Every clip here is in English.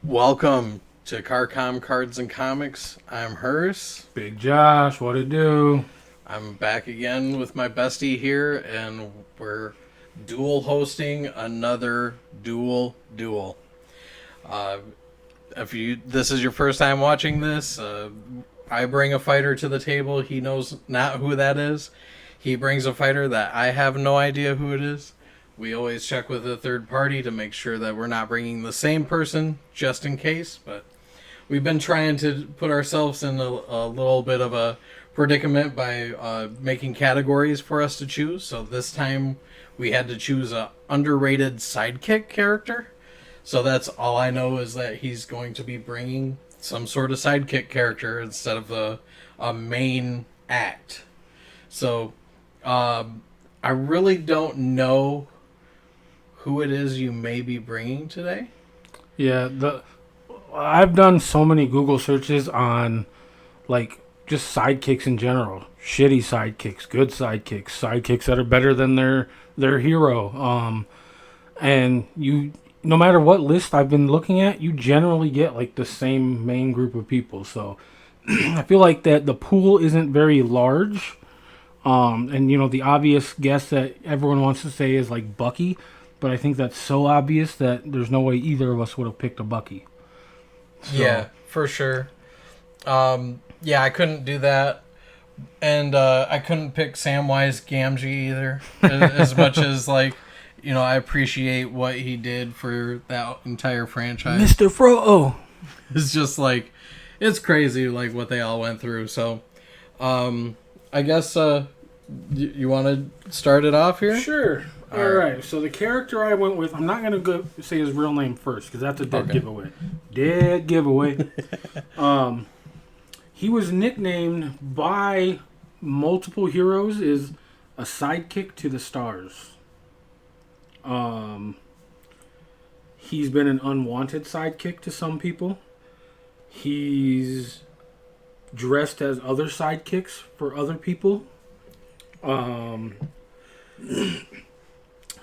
Welcome to Karkom Cards and Comics. I'm Hearse. Big Josh, what it do? I'm back again with my bestie here, and we're dual hosting another Duel. Uh, if this is your first time watching this, I bring a fighter to the table. He knows not who that is. He brings a fighter that I have no idea who it is. We always check with a third party to make sure that we're not bringing the same person, just in case. But we've been trying to put ourselves in a little bit of a predicament by making categories for us to choose. So this time we had to choose a underrated sidekick character. So that's all I know, is that he's going to be bringing some sort of sidekick character instead of a main act. So I really don't know who it is you may be bringing today. Yeah, I've done so many Google searches on, like, just sidekicks in general. Shitty sidekicks, good sidekicks that are better than their hero. And no matter what list I've been looking at, you generally get like the same main group of people. So I feel like that the pool isn't very large. And the obvious guess that everyone wants to say is like Bucky. But I think that's so obvious that there's no way either of us would have picked a Bucky. So. Yeah, for sure. Yeah, I couldn't do that. And I couldn't pick Samwise Gamgee either. As much as, I appreciate what he did for that entire franchise. Mr. Fro. It's just, it's crazy, what they all went through. So, I guess you want to start it off here? Sure. All right, so the character I went with, I'm not going to go say his real name first, because that's a dead giveaway. Dead giveaway. He was nicknamed by multiple heroes as a sidekick to the stars. He's been an unwanted sidekick to some people. He's dressed as other sidekicks for other people.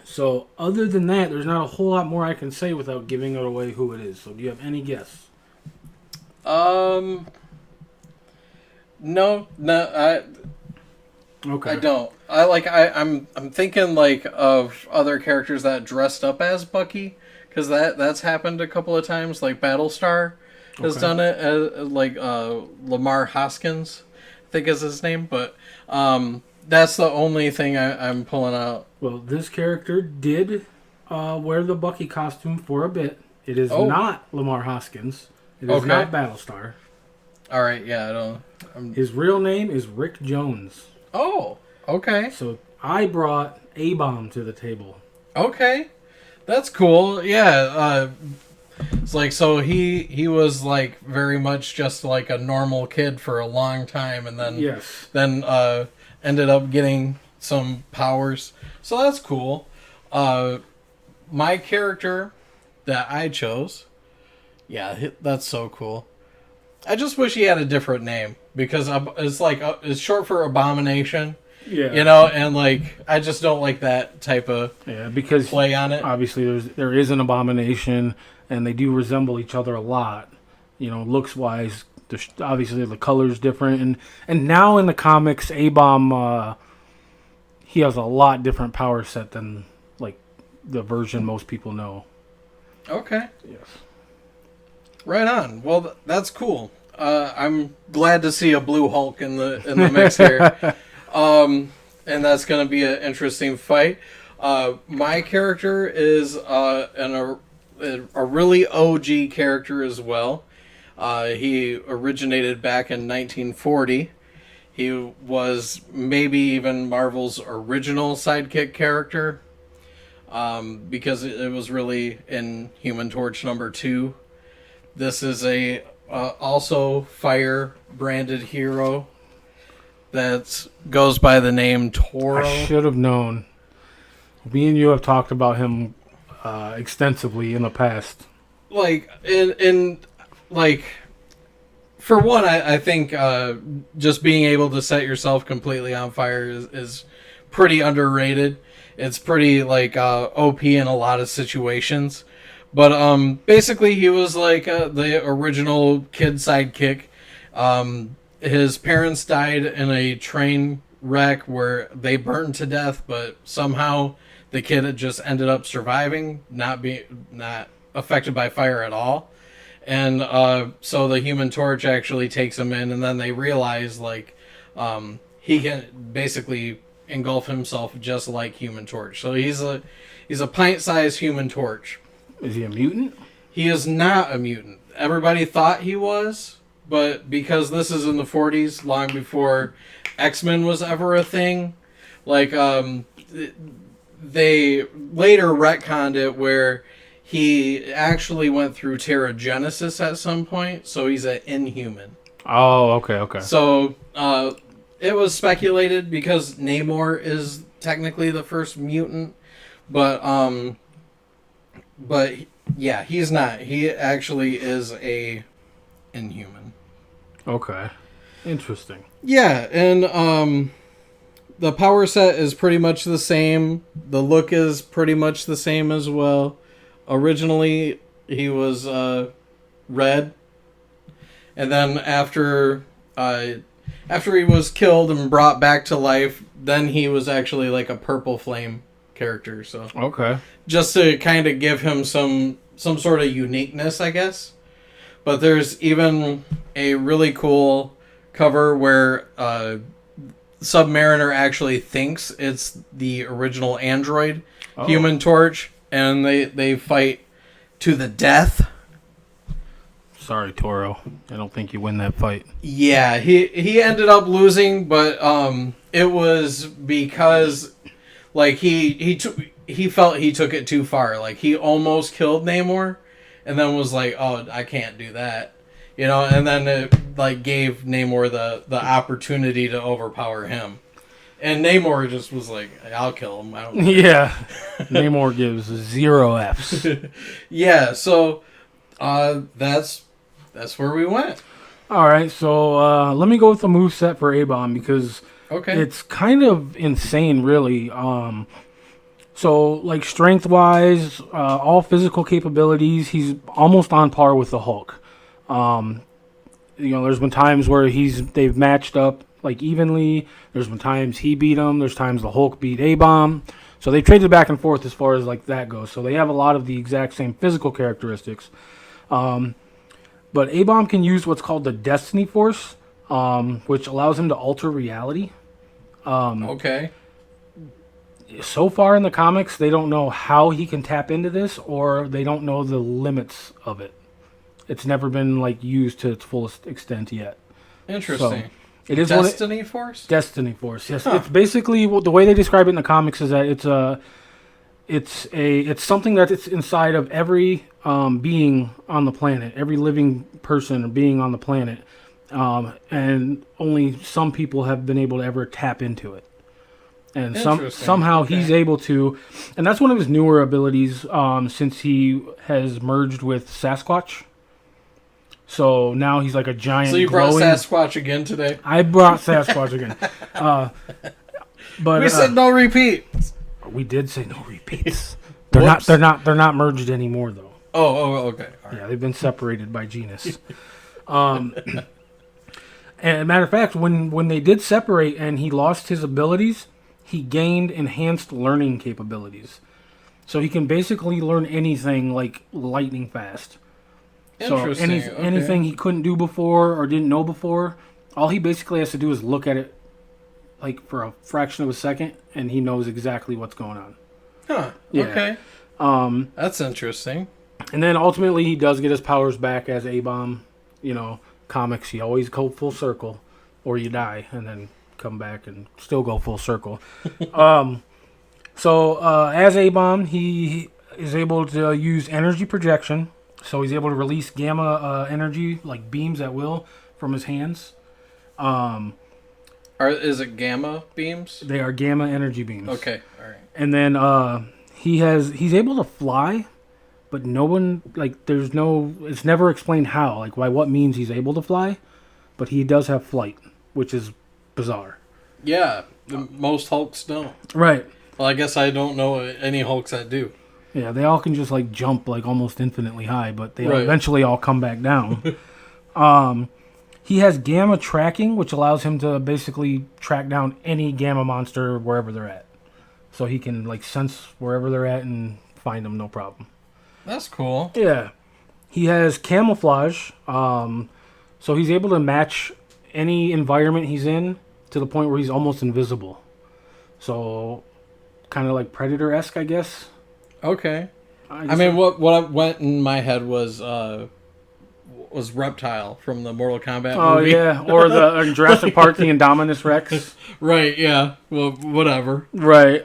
So, other than that, there's not a whole lot more I can say without giving it away who it is. So, do you have any guess? No, Okay. I don't. I'm thinking of other characters that dressed up as Bucky, because that's happened a couple of times. Like Battlestar has done it, as Lamar Hoskins, I think is his name. But that's the only thing I'm pulling out. Well, this character did wear the Bucky costume for a bit. It is not Lamar Hoskins. It is not Battlestar. All right, yeah, I don't. His real name is Rick Jones. Oh, okay. So I brought A-Bomb to the table. Okay, that's cool. Yeah, it's so he was very much just a normal kid for a long time, and then ended up getting some powers. So that's cool. My character that I chose, yeah, that's so cool. I just wish he had a different name, because it's it's short for Abomination. Yeah. And I just don't like that type of because play on it. Obviously there is an Abomination, and they do resemble each other a lot. Looks wise, obviously the color's different, and now in the comics, A-Bomb he has a lot different power set than the version most people know. Okay. Yes. Right on. Well, that's cool. I'm glad to see a Blue Hulk in the mix here. And that's going to be an interesting fight. My character is a really OG character as well. He originated back in 1940. He was maybe even Marvel's original sidekick character, because it was really in Human Torch #2. This is a also fire branded hero that goes by the name Toro. I should have known. Me and you have talked about him extensively in the past. For one, I think just being able to set yourself completely on fire is pretty underrated. It's pretty OP in a lot of situations. But basically, he was like the original kid sidekick. His parents died in a train wreck where they burned to death, but somehow the kid had just ended up surviving, not affected by fire at all. And so the Human Torch actually takes him in, and then they realize like he can basically engulf himself just like Human Torch. So he's a pint-sized Human Torch. Is he a mutant? He is not a mutant. Everybody thought he was, but because this is in the 40s, long before X-Men was ever a thing, like they later retconned it where he actually went through Terrigenesis at some point, so he's an Inhuman. Oh, okay. So it was speculated because Namor is technically the first mutant, but yeah, he's not. He actually is a Inhuman. Okay, interesting. Yeah, and the power set is pretty much the same. The look is pretty much the same as well. Originally, he was red, and then after he was killed and brought back to life, then he was actually like a purple flame character. So Okay. just to kind of give him some sort of uniqueness, I guess. But there's even a really cool cover where Submariner actually thinks it's the original android Human Torch, and they fight to the death. Sorry, Toro. I don't think you win that fight. Yeah, he ended up losing, but it was because like he felt he took it too far. Like he almost killed Namor, and then was like, "Oh, I can't do that," you know. And then it like gave Namor the opportunity to overpower him, and Namor just was like, "I'll kill him." I don't care. Yeah. Namor gives 0 Fs. Yeah, so that's where we went. All right, so let me go with the moveset for A-Bomb because it's kind of insane, really. So, like, strength-wise, all physical capabilities, he's almost on par with the Hulk. There's been times where they've matched up, like, evenly. There's been times he beat him. There's times the Hulk beat A-Bomb. So they traded back and forth as far as, like, that goes. So they have a lot of the exact same physical characteristics. But A-Bomb can use what's called the Destiny Force, which allows him to alter reality. So far in the comics, they don't know how he can tap into this, or they don't know the limits of it. It's never been like used to its fullest extent yet. Interesting. So, it is Destiny Force? Destiny Force, yes. Huh. It's basically the way they describe it in the comics is that it's something that it's inside of every being on the planet, every living person or being on the planet, and only some people have been able to ever tap into it. And somehow he's able to, and that's one of his newer abilities since he has merged with Sasquatch. So now he's like a giant. So you brought Sasquatch again today? I brought Sasquatch again. But we said no repeats. We did say no repeats. They're not merged anymore though. Oh, okay. All right. Yeah, they've been separated by genus. And matter of fact, when they did separate and he lost his abilities, he gained enhanced learning capabilities. So he can basically learn anything like lightning fast. So anything he couldn't do before or didn't know before, all he basically has to do is look at it like for a fraction of a second, and he knows exactly what's going on. Huh. Yeah. Okay. That's interesting. And then ultimately he does get his powers back as A-Bomb. Comics, you always go full circle, or you die, and then come back and still go full circle. So as A-Bomb, he is able to use energy projection. So he's able to release gamma energy, like beams at will, from his hands. Is it gamma beams? They are gamma energy beams. Okay, all right. And then he's able to fly, but no one, it's never explained how, like by what means he's able to fly, but he does have flight, which is bizarre. Yeah, most Hulks don't. Right. Well, I guess I don't know any Hulks that do. Yeah, they all can just like jump like almost infinitely high, but they Right. eventually all come back down. He has gamma tracking, which allows him to basically track down any gamma monster wherever they're at. So he can like sense wherever they're at and find them, no problem. That's cool. Yeah. He has camouflage, so he's able to match any environment he's in to the point where he's almost invisible. So, kind of like Predator-esque, I guess. Okay. I I guess mean, what went in my head was Reptile from the Mortal Kombat Oh movie. yeah, or the Jurassic Park, the Indominus Rex. Right. Yeah. Well, whatever. Right.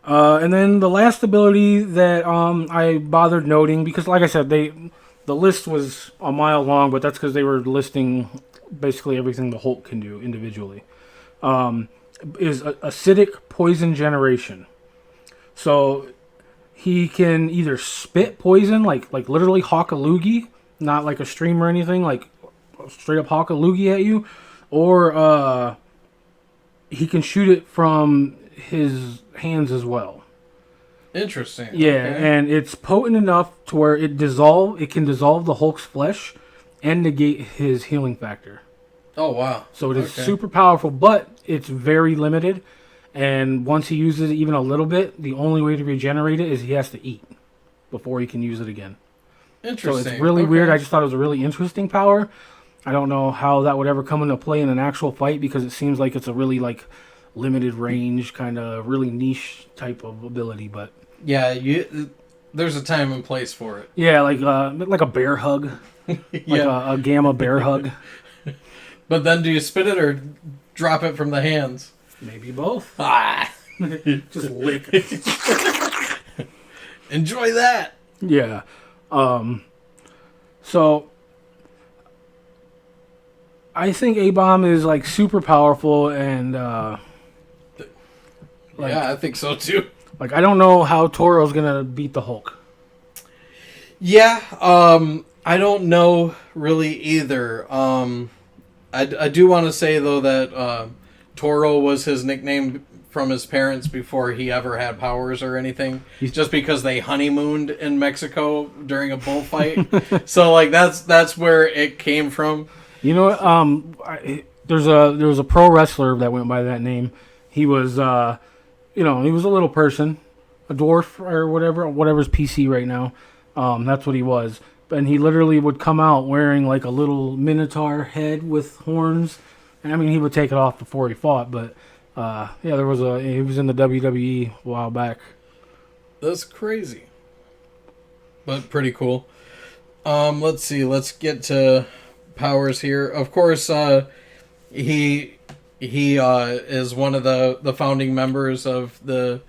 And then the last ability that I bothered noting because, like I said, the list was a mile long, but that's because they were listing basically everything the Hulk can do individually. Is acidic poison generation. So he can either spit poison, like literally hawk a loogie, not like a stream or anything, like straight up hawk a loogie at you, or he can shoot it from his hands as well. Interesting. Yeah, Okay. and it's potent enough to where it can dissolve the Hulk's flesh and negate his healing factor. Oh wow. So it is Okay. super powerful, but it's very limited. And once he uses it even a little bit, the only way to regenerate it is he has to eat before he can use it again. So Interesting. it's really Okay. weird. I just thought it was a really interesting power. I don't know how that would ever come into play in an actual fight because it seems like it's a really like limited range, kind of really niche type of ability. But Yeah. There's a time and place for it. yeah, like a bear hug, like Yeah. a gamma bear hug. But then, do you spit it or drop it from the hands? Maybe both. Ah. Just lick. Enjoy that. Yeah. So I think A-Bomb is like super powerful and like Yeah, I think so too. like I don't know how Toro's gonna beat the Hulk. Yeah. I don't know really either. I do want to say though that Toro was his nickname from his parents before he ever had powers or anything. Just because they honeymooned in Mexico during a bullfight. So like that's where it came from. You know what? There was a pro wrestler that went by that name. He was he was a little person, a dwarf or whatever's PC right now. That's what he was. And he literally would come out wearing like a little minotaur head with horns. And I mean, he would take it off before he fought, but he was in the WWE a while back. That's crazy. But pretty cool. Let's see. Let's get to powers here. Of course, he is one of the founding members of the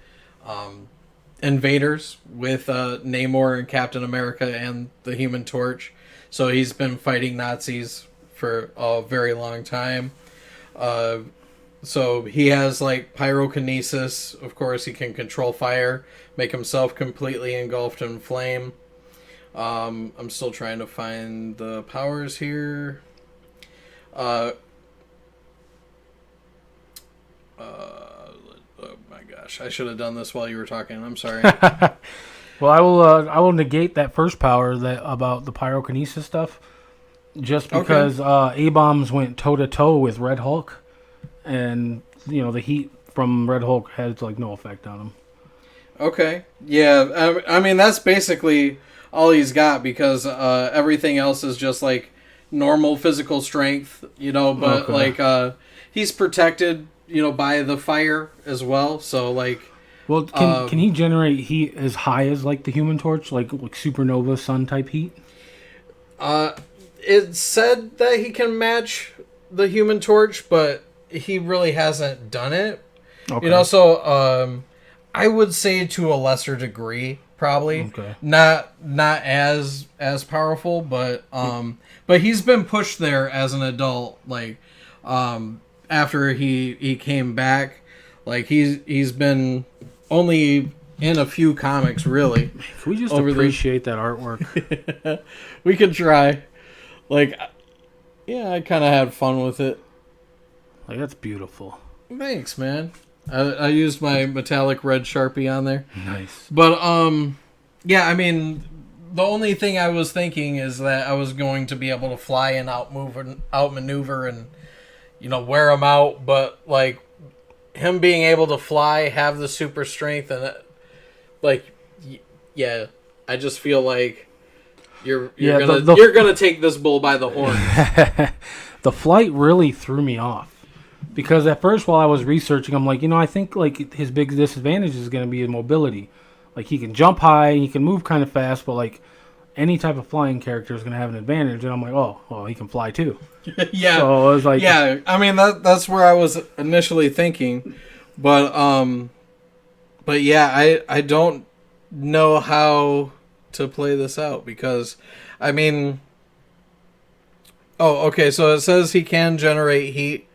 Invaders with Namor and Captain America and the Human Torch. So he's been fighting Nazis for a very long time. So he has like pyrokinesis. Of course, he can control fire, make himself completely engulfed in flame. I'm still trying to find the powers here. Oh my gosh, I should have done this while you were talking. I'm sorry. Well, I will negate that first power that about the pyrokinesis stuff, just because A-Bombs went toe to toe with Red Hulk, and the heat from Red Hulk has like no effect on him. Okay. Yeah, I mean, that's basically all he's got because everything else is just like normal physical strength, but like he's protected, by the fire as well. So like, Well, can he generate heat as high as like the Human Torch, like supernova sun type heat? it said that he can match the Human Torch, but he really hasn't done it. Okay. So I would say to a lesser degree, probably. Okay. Not as powerful, but he's been pushed there as an adult, like after he came back, like he's been only in a few comics, really. Can we just over appreciate that artwork? We could try. Like, yeah, I kind of had fun with it. Like, that's beautiful. Thanks, man. I used my metallic red Sharpie on there. Nice. But, yeah, I mean, the only thing I was thinking is that I was going to be able to fly and outmaneuver and, wear him out. But, like, him being able to fly, have the super strength, and, yeah, I just feel like you're gonna take this bull by the horns. The flight really threw me off. Because at first, while I was researching, I'm like, I think like his big disadvantage is going to be his mobility. Like he can jump high, he can move kind of fast, but like any type of flying character is going to have an advantage. And I'm like, oh, well, he can fly too. Yeah. So I was like, yeah. I mean, that's where I was initially thinking, but yeah, I don't know how to play this out because, I mean, okay, so it says he can generate heat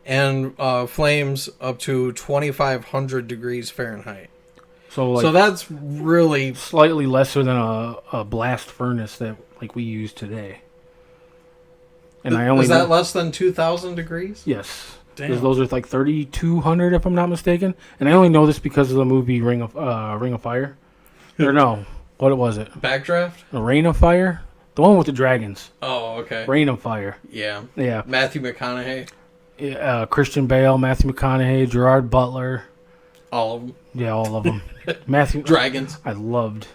and flames up to 2,500 degrees Fahrenheit. So that's really slightly lesser than a blast furnace that like we use today. And is that less than 2,000 degrees? Yes. Damn. Those are like 3,200 if I'm not mistaken. And I only know this because of the movie Ring of Fire. Or no, what was it? Backdraft? A Reign of Fire? The one with the dragons. Oh, okay. Reign of Fire. Yeah. Yeah. Matthew McConaughey. Christian Bale, Matthew McConaughey, Gerard Butler. All of them. Yeah, all of them. Matthew Dragons. I loved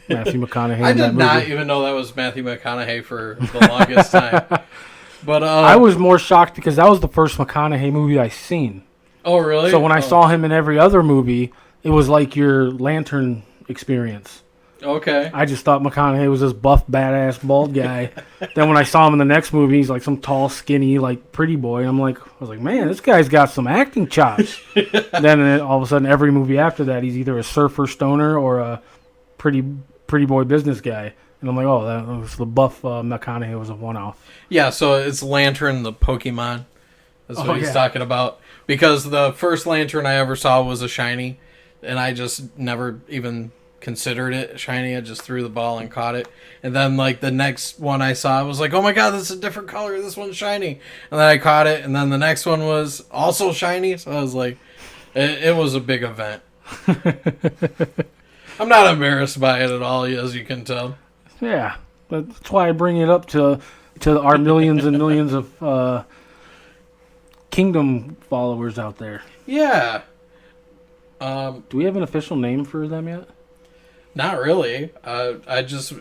Matthew McConaughey. I did not even know that was Matthew McConaughey for the longest time. But I was more shocked because that was the first McConaughey movie I seen. Oh, really? So when I saw him in every other movie, it was like your Lantern experience. Okay. I just thought McConaughey was this buff, badass, bald guy. Then when I saw him in the next movie, he's like some tall, skinny, like pretty boy. And I was like, man, this guy's got some acting chops. Then all of a sudden, every movie after that, he's either a surfer stoner or a pretty boy business guy. And I'm like, oh, that was the buff McConaughey was a one-off. Yeah, so it's Lantern the Pokemon. That's what he's talking about. Because the first Lantern I ever saw was a shiny, and I just never even considered it shiny. I just threw the ball and caught it. And then like the next one I saw, I was like, oh my god, this is a different color. This one's shiny. And then I caught it, and then the next one was also shiny. So I was like, it was a big event. I'm not embarrassed by it at all, as you can tell. Yeah, that's why I bring it up to our millions and millions of Kingdom followers out there. Yeah. Do we have an official name for them yet? Not really. I just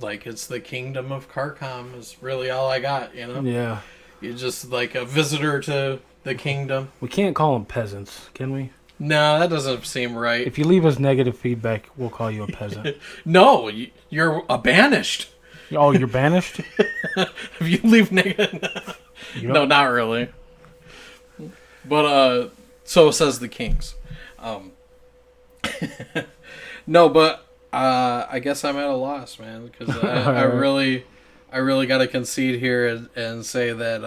like it's the Kingdom of Karkom is really all I got. Yeah. You're just like a visitor to the kingdom. We can't call them peasants, can we? No, that doesn't seem right. If you leave us negative feedback, we'll call you a peasant. No, you're banished. Oh, you're banished? If you leave negative... No, not really. But, so says the kings. No, but I guess I'm at a loss, man, because I really got to concede here and say that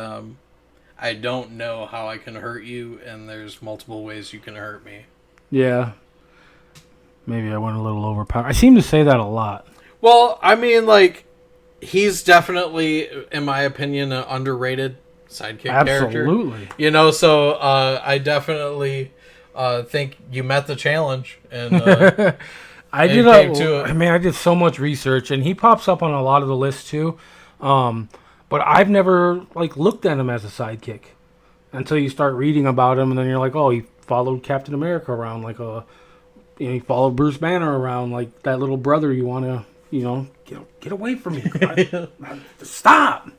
I don't know how I can hurt you, and there's multiple ways you can hurt me. Yeah. Maybe I went a little overpowered. I seem to say that a lot. Well, I mean, like, he's definitely, in my opinion, an underrated sidekick character. Absolutely. So I definitely think you met the challenge. And I did so much research, and he pops up on a lot of the lists too. But I've never looked at him as a sidekick until you start reading about him, and then you're like, oh, he followed Captain America around he followed Bruce Banner around like that little brother you want to, get away from me. Stop.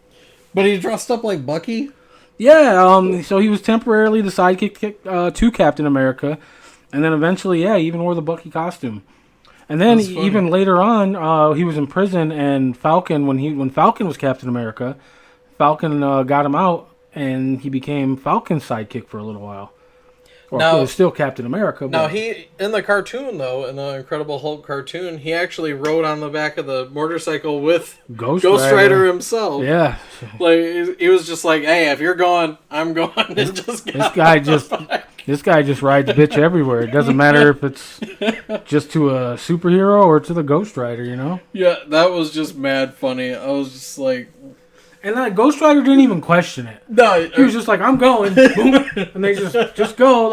But he dressed up like Bucky? Yeah, so he was temporarily the sidekick to Captain America, and then eventually, he even wore the Bucky costume. And then even later on, he was in prison, and Falcon, when Falcon was Captain America, Falcon got him out, and he became Falcon's sidekick for a little while. Now, it was still Captain America. Now, he, in the cartoon, though, in the Incredible Hulk cartoon, he actually rode on the back of the motorcycle with Ghost Rider himself. Yeah. He was just like, hey, if you're going, I'm going. And This guy just rides bitch everywhere. It doesn't matter if it's just to a superhero or to the Ghost Rider, Yeah, that was just mad funny. I was just like... And Ghost Rider didn't even question it. No, he was just like, I'm going. Boom. And they just go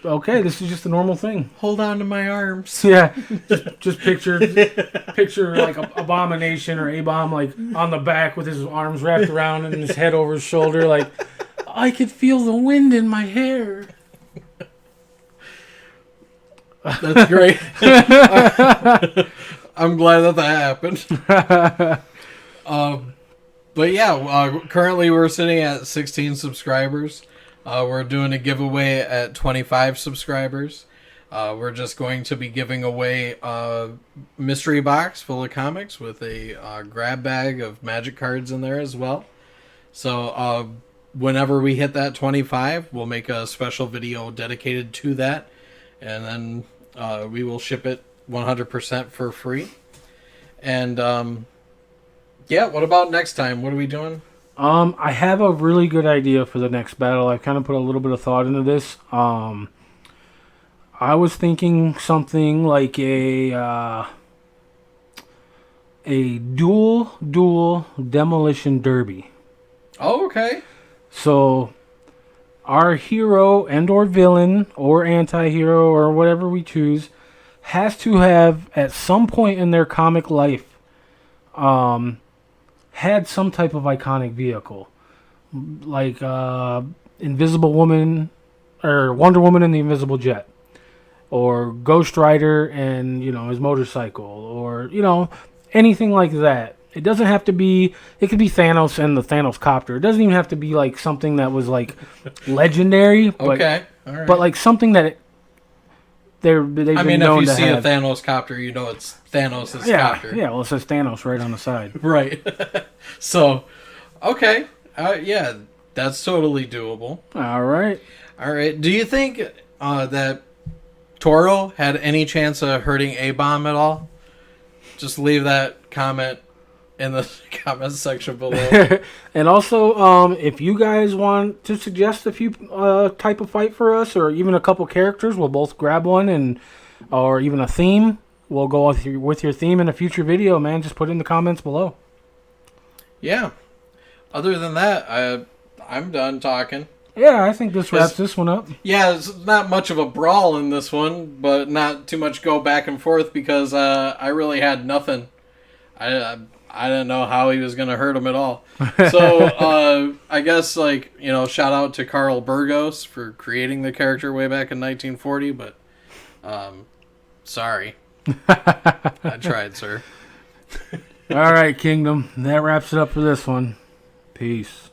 okay, this is just a normal thing. Hold on to my arms. Yeah, just picture like a Abomination or A-Bomb like on the back with his arms wrapped around and his head over his shoulder, like I could feel the wind in my hair. That's great. I'm glad that happened. But yeah, currently we're sitting at 16 subscribers. We're doing a giveaway at 25 subscribers. We're just going to be giving away a mystery box full of comics with a grab bag of magic cards in there as well. So whenever we hit that 25, we'll make a special video dedicated to that. And then we will ship it 100% for free. And yeah, what about next time? What are we doing? I have a really good idea for the next battle. I've kind of put a little bit of thought into this. I was thinking something like a dual demolition derby. Oh, okay. So our hero and or villain or anti-hero or whatever we choose has to have at some point in their comic life had some type of iconic vehicle, like Invisible Woman or Wonder Woman and the Invisible Jet, or Ghost Rider and his motorcycle, or anything like that. It doesn't have to be. It could be Thanos and the Thanos copter. It doesn't even have to be like something that was like legendary. But, okay, all right. But like something that they've been I mean, known if you to see have. a Thanos copter, you know it's Thanos' copter. Yeah, well, it says Thanos right on the side. Right. So, okay. Yeah, that's totally doable. All right. All right. Do you think that Toro had any chance of hurting A-Bomb at all? Just leave that comment in the comment section below. And also, if you guys want to suggest a few type of fight for us, or even a couple characters, we'll both grab one, or even a theme. We'll go with your theme in a future video, man. Just put it in the comments below. Yeah. Other than that, I'm done talking. Yeah, I think this wraps this one up. Yeah, it's not much of a brawl in this one, but not too much go back and forth because I really had nothing. I didn't know how he was going to hurt him at all. So I guess shout out to Carl Burgos for creating the character way back in 1940, but sorry. I tried, sir. All right, Kingdom. That wraps it up for this one. Peace.